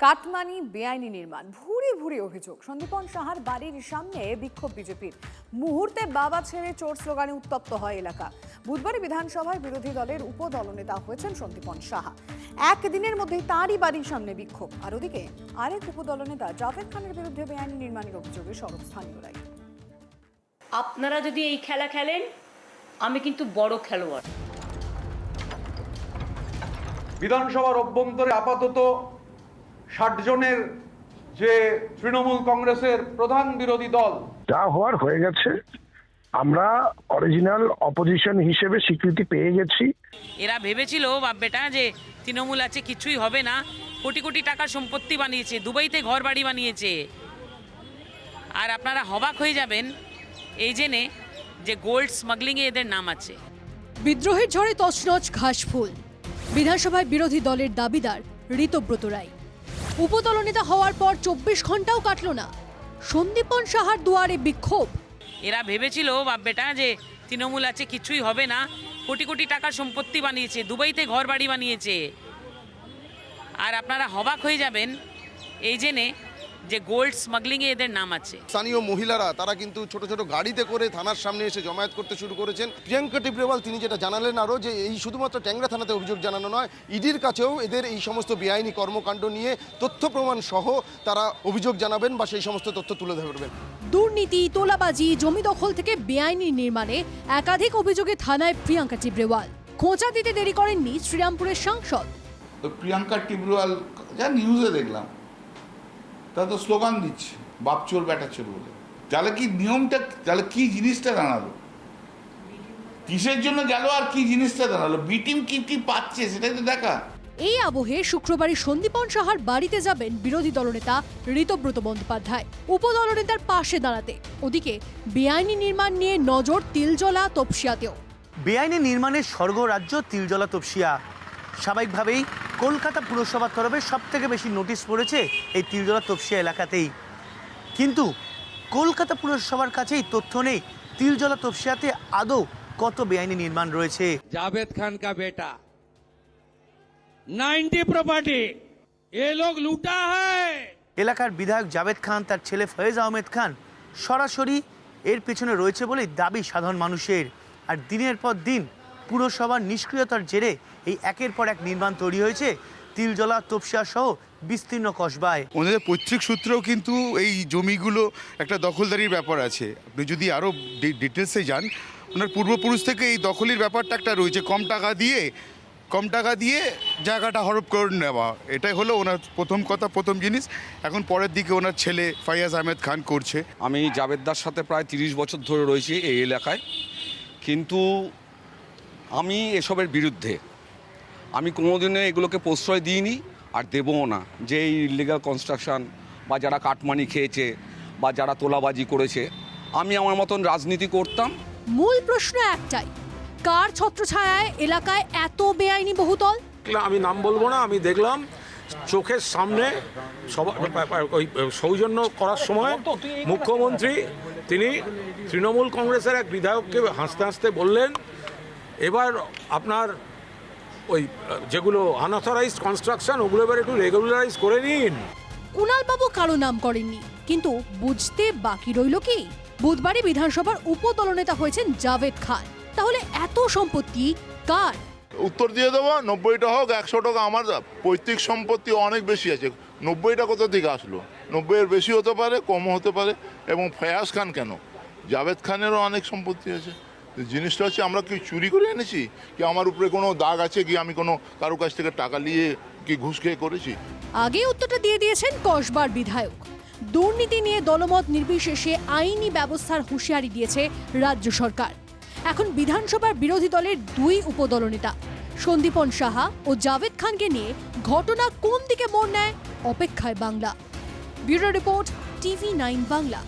Cut money বেআইনি নির্মাণ ভুরি ভুরি অভিযোগ। সন্দীপন সাহার বাড়ির সামনে বিক্ষোভ বিজেপির। মুহূর্তে বাবা ছেড়ে চোর স্লোগানে উত্তপ্ত হয় এলাকা। বুধবারই বিধানসভায় বিরোধী দলের উপদলনেতা হয়েছেন সন্দীপন সাহা। একদিনের মধ্যেই তাঁরই বাড়ির সামনে বিক্ষোভ। আর ওদিকে আরেক উপদলনেতা জাভেদ খানের বিরুদ্ধে বেআইনি নির্মাণের অভিযোগে সরব স্থানীয়রাই। আপনারা যদি এই খেলা খেলেন, আমি কিন্তু বড় খেলোয়াড়। বিধানসভার অভ্যন্তরে আপাতত ৬০ জনের যে তৃণমূল কংগ্রেসের প্রধান বিরোধী দল, যা হওয়ার হয়ে গেছে। আমরা অরিজিনাল অপোজিশন হিসেবে স্বীকৃতি পেয়ে গেছি। এরা ভেবেছিল বাপ বেটা যে তৃণমূল আছে কিছুই হবে না, কোটি কোটি টাকার সম্পত্তি বানিয়েছে, দুবাইতে ঘর বাড়ি বানিয়েছে। আর আপনারা হবাক হয়ে যাবেন এই জেনে যে গোল্ড স্মাগলিংয়ে এদের নাম আছে। বিদ্রোহের ঝড়ে তছনছ ঘাসফুল। বিধানসভায় বিরোধী দলের দাবিদার ঋতব্রত রায়। উপদলনেতা হওয়ার পর ২৪ ঘন্টাও কাটল না, সন্দীপন সাহার দুয়ারে বিক্ষোভ। এরা ভেবেছিল বাপ বেটা যে তৃণমূল আছে কিছুই হবে না, কোটি কোটি টাকার সম্পত্তি বানিয়েছে, দুবাইতে ঘর বাড়ি বানিয়েছে। আর আপনারা হবাক হয়ে যাবেন এই জেনে যে গোল্ড স্মাগলিংয়ে এদের নাম আছে। স্থানীয় মহিলারা তারা কিন্তু ছোট ছোট গাড়িতে করে থানার সামনে এসে জমায়েত করতে শুরু করেছেন। প্রিয়াঙ্কা টিবরেওয়াল তিনি যেটা জানালেন আরও যে এই শুধুমাত্র ট্যাংরা থানাতে অভিযোগ জানানো নয়, ইডির কাছেও এদের এই সমস্ত বেআইনি কর্মকাণ্ড নিয়ে তথ্য প্রমাণ সহ তারা অভিযোগ জানাবেন বা সেই সমস্ত তথ্য তুলে ধরবেন। দুর্নীতি, তোলাবাজি, জমি দখল থেকে বেআইনি নির্মাণে একাধিক অভিযোগে থানায় প্রিয়াঙ্কা টিবরেওয়াল। খোঁচা দিতে দেরি করেননি শ্রীরামপুরের সাংসদ। প্রিয়াঙ্কা টিবরেওয়াল যা নিউজে দেখলাম, তা তো স্লোগান দিচ্ছে বাপ চোর ব্যাটা চোর বলে। তাহলে কি নিয়মটা, তাহলে কি জিনিসটা দাঁড়ালো, কিসের জন্য গেল আর কি জিনিসটা দাঁড়ালো, বি টিম কি কি পাচ্ছে সেটাই তো দেখা। এই আবহে শুক্রবারই সন্দীপন সাহার বাড়িতে যাবেন বিরোধী দলনেতা ঋতব্রত বন্দ্যোপাধ্যায় উপদলনেতার পাশে দাঁড়াতে। ওদিকে বেআইনি নির্মাণ নিয়ে নজর তিলজলা তপসিয়াতেও। বেআইনি নির্মাণের স্বর্গরাজ্য তিলজলা তপসিয়া। স্বাভাবিকভাবেই কলকাতা পুরসভার তরফে সবথেকে বেশি নোটিশ পড়েছে এই তিলজলা তপসিয়া এলাকাতেই। কিন্তু কলকাতা পুরসভার কাছেই তথ্য নেই তিলজলা তপসিয়াতে আদৌ কত বেআইনি নির্মাণ রয়েছে। जावेद खान का बेटा 90 प्रॉपर्टी ये लोग लूटा है। এলাকার বিধায়ক জাভেদ খান তার ছেলে ফয়েজ আহমেদ খান সরাসরি এর পেছনে রয়েছে বলেই দাবি সাধারণ মানুষের। আর দিনের পর দিন পুরসভার নিষ্ক্রিয়তার জেরে এই একের পর এক নির্মাণ তৈরি হয়েছে তিলজলা তপসিয়া সহ বিস্তীর্ণ কসবায়। ওনাদের পৈতৃক সূত্রেও কিন্তু এই জমিগুলো একটা দখলদারির ব্যাপার আছে। আপনি যদি আরও ডিটেলসে যান, ওনার পূর্বপুরুষ থেকে এই দখলের ব্যাপারটা একটা রয়েছে, কম টাকা দিয়ে জায়গাটা হরপ করে নেওয়া। এটাই হলো ওনার প্রথম কথা, প্রথম জিনিস। এখন পরের দিকে ওনার ছেলে ফয়াজ আহমেদ খান করছে। আমি জাভেদদার সাথে প্রায় 30 বছর ধরে রয়েছি এই এলাকায়, কিন্তু আমি এসবের বিরুদ্ধে। আমি কোনোদিনও এগুলোকে প্রশ্রয় দিইনি আর দেবও না। যে এই ইলিগাল কনস্ট্রাকশন বা যারা কাটমানি খেয়েছে বা যারা তোলাবাজি করেছে, আমি আমার মতন রাজনীতি করতাম। মূল প্রশ্ন একটাই, কার ছত্রছায়ায় এলাকায় এত বেআইনি বহুতল? আমি নাম বলবো না, আমি দেখলাম চোখের সামনে ওই সৌজন্য করার সময় মুখ্যমন্ত্রী তিনি তৃণমূল কংগ্রেসের এক বিধায়ককে হাসতে হাসতে বললেন, এবার আপনার ওই যেগুলো আনঅথরাইজড কনস্ট্রাকশন ওগুলো এবার একটু রেগুলারাইজ করে নিন। কুণালবাবু কারো নাম করেননি, কিন্তু বুঝতে বাকি রইল কি বুধবারই বিধানসভার উপদলনেতা হয়েছেন জাভেদ খান। তাহলে এত সম্পত্তি কার? উত্তর দিয়ে দেবো, 90টা হোক 100 টাকা, আমার পৈতৃক সম্পত্তি অনেক বেশি আছে। 90টা কোথা থেকে আসলো? 90-এর বেশি হতে পারে, কমও হতে পারে। এবং ফয়াজ খান কেন, জাভেদ খানেরও অনেক সম্পত্তি আছে। জিনিসটা হচ্ছে আমরা কি চুরি করে এনেছি, কি আমার উপরে কোনো দাগ আছে, কি আমি কোনো কারো কাছ থেকে টাকা নিয়ে কি ঘুষ খেয়ে করেছি? আগে উত্তরটা দিয়ে দিয়েছেন কসবার বিধায়ক। দুর্নীতি নিয়ে দলমত নির্বিশেষে আইনি ব্যবস্থার হুঁশিয়ারি দিয়েছে রাজ্য সরকার। এখন বিধানসভার বিরোধী দলের দুই উপদলনেতা সন্দীপন সাহা ও জাভেদ খানকে নিয়ে ঘটনা কোন দিকে মোড় নেয়, অপেক্ষায় Bangla. Bureau report, TV9 Bangla.